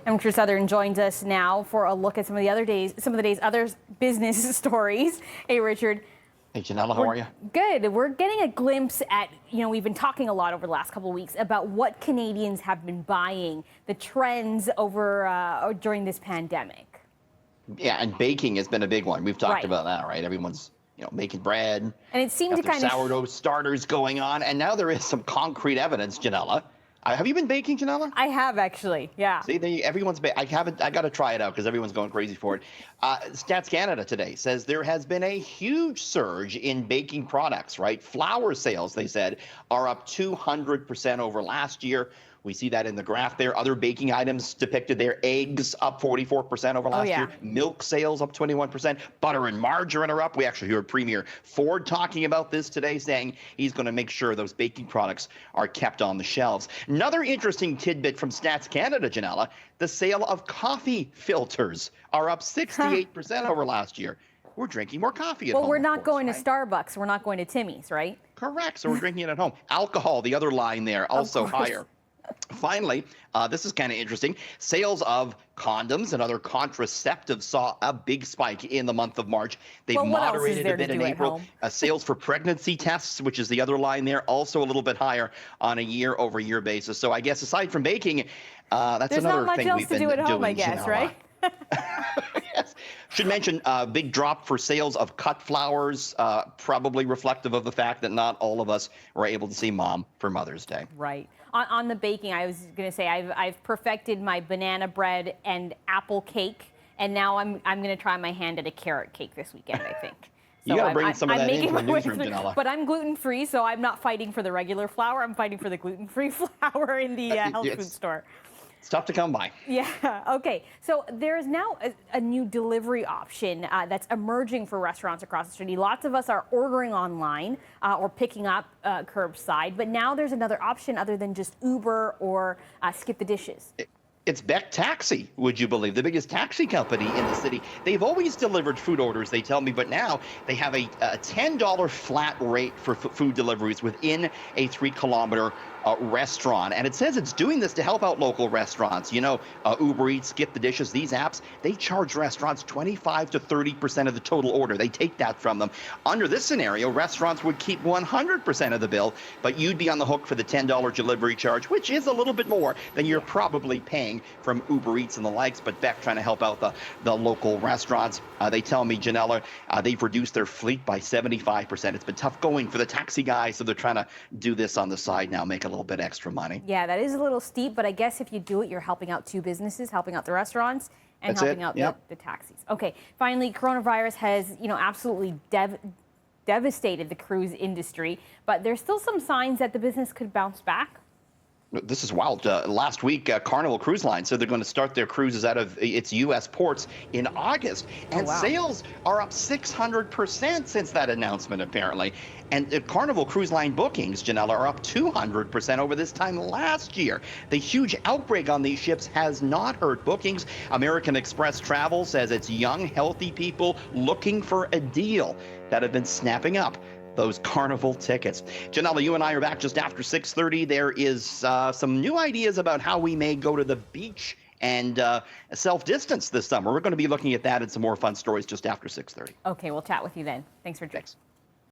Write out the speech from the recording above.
And Richard Southern joins us now for a look at some of the day's other business stories. Hey, Richard. Hey, Janella, how are you? Good. We're getting a glimpse at, we've been talking a lot over the last couple of weeks about what Canadians have been buying, the trends over during this pandemic. Yeah, and baking has been a big one. We've talked about that, right? Everyone's, making bread. And it seemed to kind of sourdough starters going on, and now there is some concrete evidence, Janella. Have you been baking, Janella? I have, actually, yeah. See, everyone's I got to try it out because everyone's going crazy for it. Stats Canada today says there has been a huge surge in baking products, right? Flour sales, they said, are up 200% over last year. We see that in the graph there. Other baking items depicted there. Eggs up 44% over last year. Milk sales up 21%. Butter and margarine are up. We actually heard Premier Ford talking about this today, saying he's going to make sure those baking products are kept on the shelves. Another interesting tidbit from Stats Canada, Janella, the sale of coffee filters are up 68% over last year. We're drinking more coffee at home. Well, we're not going to Starbucks. We're not going to Timmy's, right? Correct. So we're drinking it at home. Alcohol, the other line there, also higher. Finally, this is kind of interesting. Sales of condoms and other contraceptives saw a big spike in the month of March. They've moderated a bit in April. Sales for pregnancy tests, which is the other line there, also a little bit higher on a year-over-year basis. So I guess aside from baking, that's another thing we've been doing. There's not much else to do at home, I guess, right? Yes. Should mention big drop for sales of cut flowers, probably reflective of the fact that not all of us were able to see Mom for Mother's Day. Right. On the baking, I was going to say I've perfected my banana bread and apple cake, and now I'm going to try my hand at a carrot cake this weekend, I think. You got to bring some of that into the newsroom, Janella. But I'm gluten-free, so I'm not fighting for the regular flour. I'm fighting for the gluten-free flour in the health food store. It's tough to come by. Yeah. Okay. So there is now a new delivery option that's emerging for restaurants across the city. Lots of us are ordering online or picking up curbside, but now there's another option other than just Uber or Skip the Dishes. It's Beck Taxi, would you believe? The biggest taxi company in the city. They've always delivered food orders, they tell me, but now they have a $10 flat rate for food deliveries within a 3-kilometer restaurant. And it says it's doing this to help out local restaurants. Uber Eats, Skip the Dishes, these apps, they charge restaurants 25 to 30% of the total order. They take that from them. Under this scenario, restaurants would keep 100% of the bill, but you'd be on the hook for the $10 delivery charge, which is a little bit more than you're probably paying from Uber Eats and the likes, but Beck trying to help out the local restaurants. They tell me, Janella, they've reduced their fleet by 75%. It's been tough going for the taxi guys, so they're trying to do this on the side now, make a little bit extra money. Yeah, that is a little steep, but I guess if you do it, you're helping out two businesses, helping out the restaurants and helping out the taxis. Okay, finally, coronavirus has, absolutely devastated the cruise industry, but there's still some signs that the business could bounce back. This is wild. Last week, Carnival Cruise Line said they're going to start their cruises out of its U.S. ports in August. And sales are up 600% since that announcement, apparently. And Carnival Cruise Line bookings, Janella, are up 200% over this time last year. The huge outbreak on these ships has not hurt bookings. American Express Travel says it's young, healthy people looking for a deal that have been snapping up those Carnival tickets. Janella, you and I are back just after 6:30. There is some new ideas about how we may go to the beach and self-distance this summer. We're going to be looking at that and some more fun stories just after 6:30. Okay, we'll chat with you then. Thanks for joining.